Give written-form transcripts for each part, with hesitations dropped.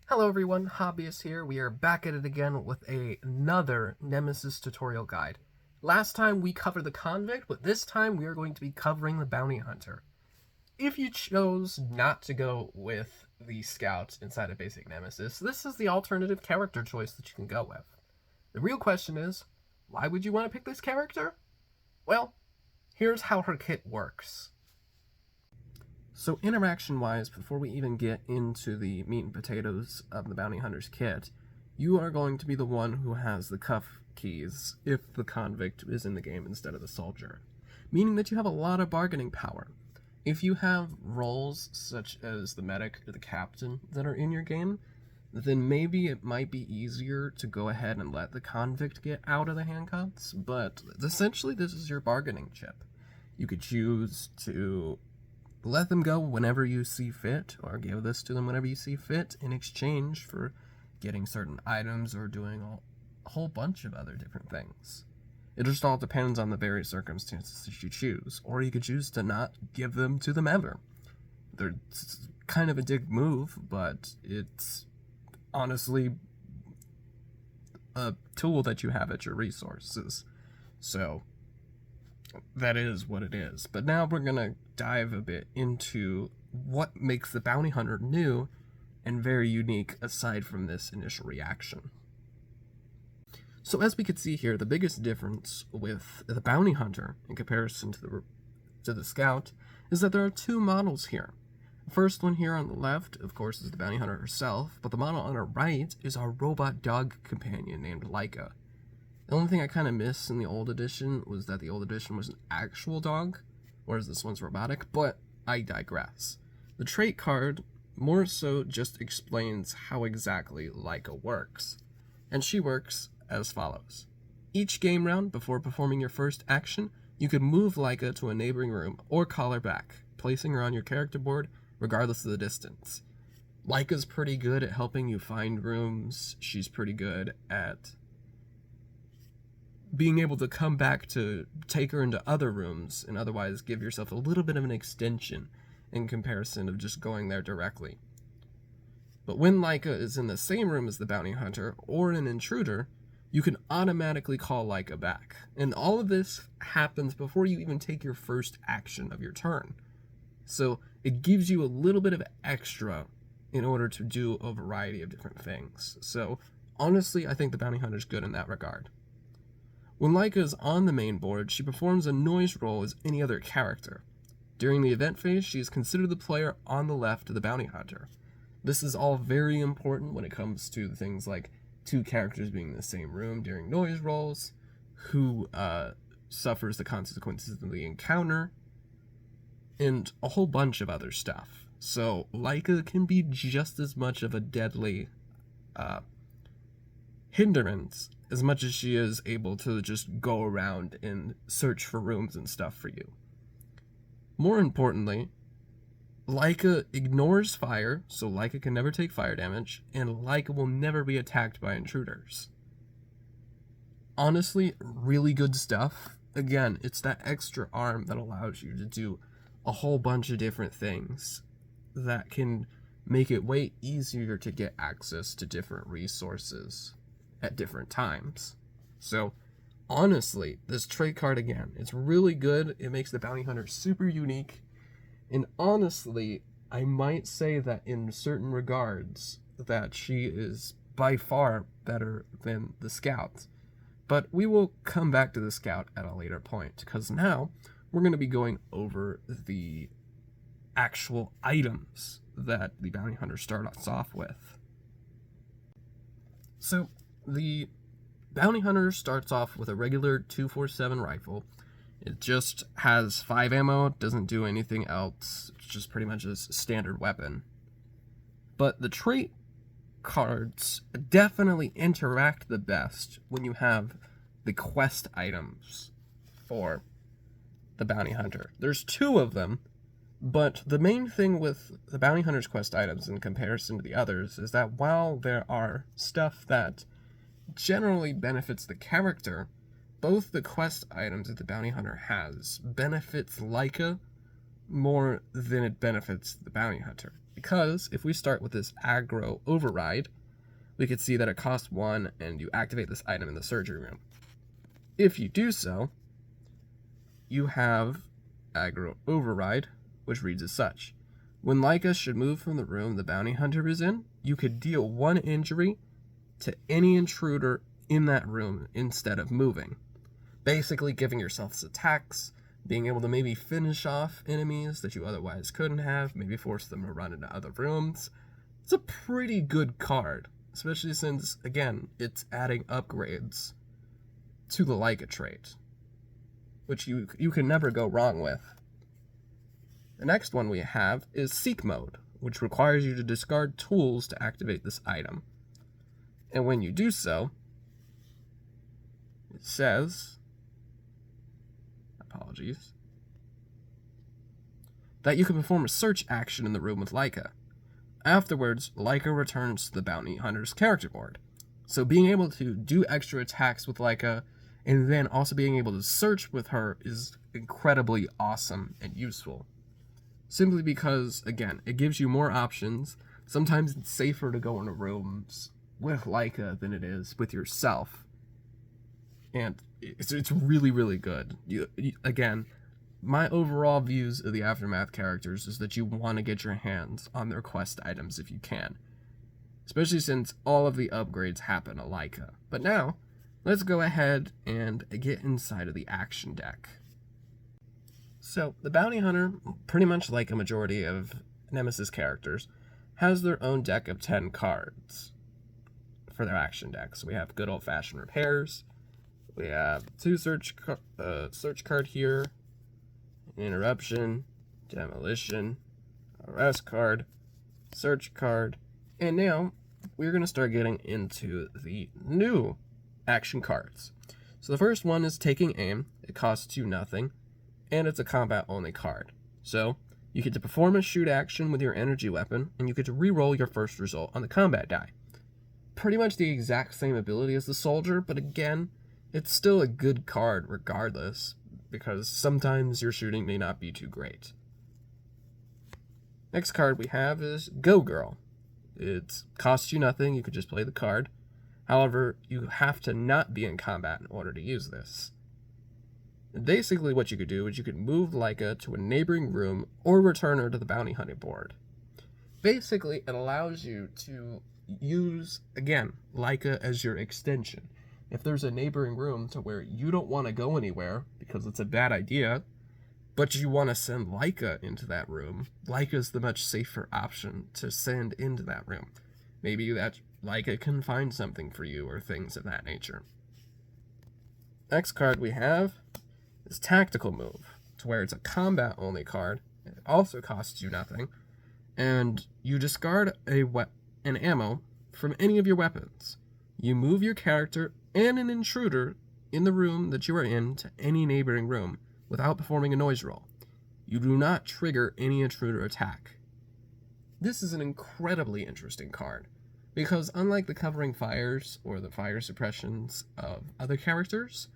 Hello everyone, Hobbyist here. We are back at it again with another Nemesis tutorial guide. Last time we covered the Convict, but this time we are going to be covering the Bounty Hunter. If you chose not to go with the Scout inside of Basic Nemesis, this is the alternative character choice that you can go with. The real question is, why would you want to pick this character? Well, here's how her kit works. So interaction-wise, before we even get into the meat and potatoes of the Bounty Hunter's kit, you are going to be the one who has the cuff keys if the Convict is in the game instead of the Soldier, meaning that you have a lot of bargaining power. If you have roles such as the Medic or the Captain that are in your game, then maybe it might be easier to go ahead and let the Convict get out of the handcuffs, but essentially this is your bargaining chip. You could choose to let them go whenever you see fit, or give this to them whenever you see fit in exchange for getting certain items or doing a whole bunch of other different things. It just all depends on the various circumstances that you choose, or you could choose to not give them to them ever. They're kind of a dick move, but it's honestly a tool that you have at your resources. So that is what it is. But now we're gonna dive a bit into what makes the Bounty Hunter new and very unique aside from this initial reaction. So as we can see here, the biggest difference with the Bounty Hunter in comparison to the Scout is that there are two models here. The first one here on the left, of course, is the Bounty Hunter herself, but the model on her right is our robot dog companion named Laika. The only thing I kind of miss in the old edition was that the old edition was an actual dog, whereas this one's robotic, but I digress. The trait card more so just explains how exactly Laika works, and she works as follows. Each game round, before performing your first action, you can move Laika to a neighboring room or call her back, placing her on your character board regardless of the distance. Laika's pretty good at helping you find rooms. She's pretty good at being able to come back to take her into other rooms and otherwise give yourself a little bit of an extension in comparison of just going there directly. But when Laika is in the same room as the Bounty Hunter or an intruder, you can automatically call Laika back. And all of this happens before you even take your first action of your turn. So it gives you a little bit of extra in order to do a variety of different things. So honestly, I think the Bounty Hunter's good in that regard. When Laika is on the main board, she performs a noise roll as any other character. During the event phase, she is considered the player on the left of the Bounty Hunter. This is all very important when it comes to things like two characters being in the same room during noise rolls, who suffers the consequences of the encounter, and a whole bunch of other stuff. So Laika can be just as much of a deadly hindrance as much as she is able to just go around and search for rooms and stuff for you. More importantly, Laika ignores fire, so Laika can never take fire damage, and Laika will never be attacked by intruders. Honestly, really good stuff. Again, it's that extra arm that allows you to do a whole bunch of different things that can make it way easier to get access to different resources at different times. So honestly, this trait card, again, it's really good. It makes the Bounty Hunter super unique, and honestly, I might say that in certain regards that she is by far better than the Scout. But we will come back to the Scout at a later point, because now we're going to be going over the actual items that the Bounty Hunter starts off with. So the Bounty Hunter starts off with a regular 247 rifle. It just has 5 ammo, doesn't do anything else. It's just pretty much a standard weapon. But the trait cards definitely interact the best when you have the quest items for the Bounty Hunter. There's 2 of them, but the main thing with the Bounty Hunter's quest items in comparison to the others is that while there are stuff that generally benefits the character, both the quest items that the Bounty Hunter has benefits Laika more than it benefits the Bounty Hunter. Because if we start with this aggro override, we could see that it costs 1 and you activate this item in the surgery room. If you do so, you have aggro override, which reads as such. When Laika should move from the room the bounty hunter is in, you could deal 1 injury to any intruder in that room instead of moving. Basically giving yourself attacks, being able to maybe finish off enemies that you otherwise couldn't have, maybe force them to run into other rooms. It's a pretty good card, especially since, again, it's adding upgrades to the Laika trait, which you can never go wrong with. The next one we have is Seek Mode, which requires you to discard tools to activate this item. And when you do so, it says, apologies, that you can perform a search action in the room with Laika. Afterwards, Laika returns to the Bounty Hunter's character board. So being able to do extra attacks with Laika and then also being able to search with her is incredibly awesome and useful. Simply because, again, it gives you more options. Sometimes it's safer to go into rooms with Laika than it is with yourself. And it's really, really good. Again, my overall views of the Aftermath characters is that you want to get your hands on their quest items if you can. Especially since all of the upgrades happen to Laika. But now, let's go ahead and get inside of the action deck. So, the Bounty Hunter, pretty much like a majority of Nemesis characters, has their own deck of 10 cards for their action deck. So we have good old-fashioned repairs, we have 2 search card here, interruption, demolition, arrest card, search card, and now we're going to start getting into the new action cards. So the first one is Taking Aim. It costs you nothing, and it's a combat-only card. So you get to perform a shoot action with your energy weapon, and you get to re-roll your first result on the combat die. Pretty much the exact same ability as the soldier, but again, it's still a good card regardless, because sometimes your shooting may not be too great. Next card we have is Go Girl. It costs you nothing, you could just play the card. However, you have to not be in combat in order to use this. Basically what you could do is you could move Laika to a neighboring room or return her to the bounty hunting board. Basically, it allows you to use, again, Laika as your extension. If there's a neighboring room to where you don't want to go anywhere because it's a bad idea, but you want to send Laika into that room, Laika's the much safer option to send into that room. Maybe that Laika can find something for you or things of that nature. Next card we have is Tactical Move, to where it's a combat-only card. It also costs you nothing, and you discard an ammo from any of your weapons. You move your character and an intruder in the room that you are in to any neighboring room without performing a noise roll. You do not trigger any intruder attack. This is an incredibly interesting card, because unlike the covering fires or the fire suppressions of other characters,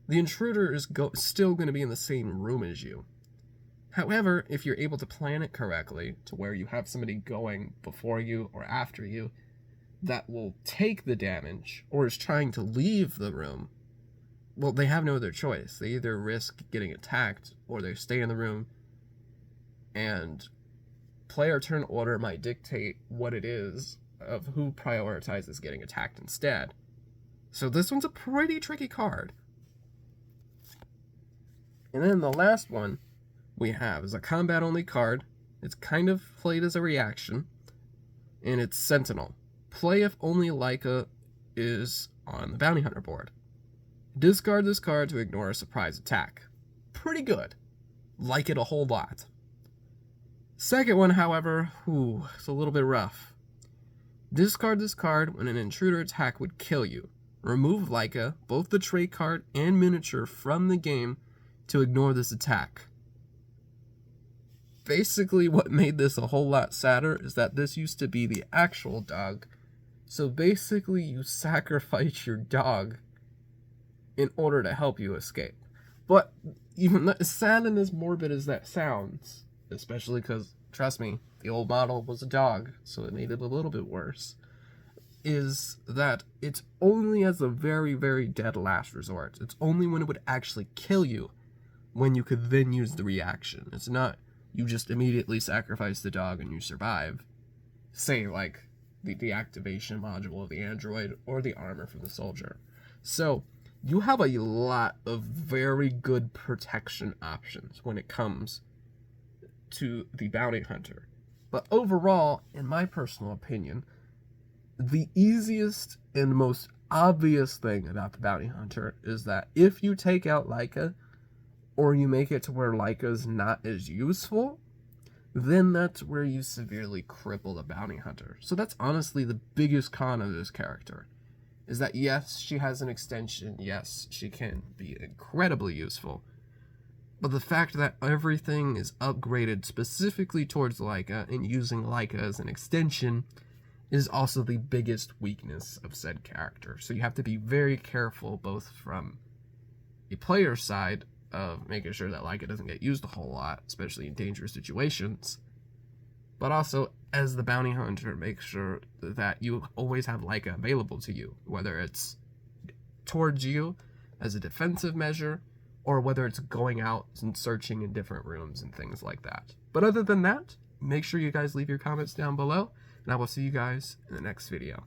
the intruder is still going to be in the same room as you. However, if you're able to plan it correctly, to where you have somebody going before you or after you that will take the damage, or is trying to leave the room, well, they have no other choice. They either risk getting attacked, or they stay in the room, and player turn order might dictate what it is of who prioritizes getting attacked instead. So this one's a pretty tricky card. And then the last one we have is a combat-only card. It's kind of played as a reaction, and it's Sentinel. Play if only Laika is on the Bounty Hunter board. Discard this card to ignore a surprise attack. Pretty good. Like it a whole lot. Second one, however, it's a little bit rough. Discard this card when an intruder attack would kill you. Remove Laika, both the trait card and miniature, from the game to ignore this attack. Basically, what made this a whole lot sadder is that this used to be the actual dog. So basically, you sacrifice your dog in order to help you escape. But even as sad and as morbid as that sounds, especially because trust me, the old model was a dog, so it made it a little bit worse, is that it's only as a very, very dead last resort. It's only when it would actually kill you when you could then use the reaction. It's not you just immediately sacrifice the dog and you survive. Say, like, the deactivation module of the android or the armor from the soldier. So, you have a lot of very good protection options when it comes to the Bounty Hunter. But overall, in my personal opinion, the easiest and most obvious thing about the Bounty Hunter is that if you take out Laika, or you make it to where Laika's not as useful, then that's where you severely cripple the Bounty Hunter. So that's honestly the biggest con of this character, is that yes, she has an extension, yes, she can be incredibly useful, but the fact that everything is upgraded specifically towards Laika and using Laika as an extension is also the biggest weakness of said character. So you have to be very careful, both from a player side of making sure that Laika doesn't get used a whole lot, especially in dangerous situations, but also as the Bounty Hunter, make sure that you always have Laika available to you, whether it's towards you as a defensive measure, or whether it's going out and searching in different rooms and things like that. But other than that, make sure you guys leave your comments down below, and I will see you guys in the next video.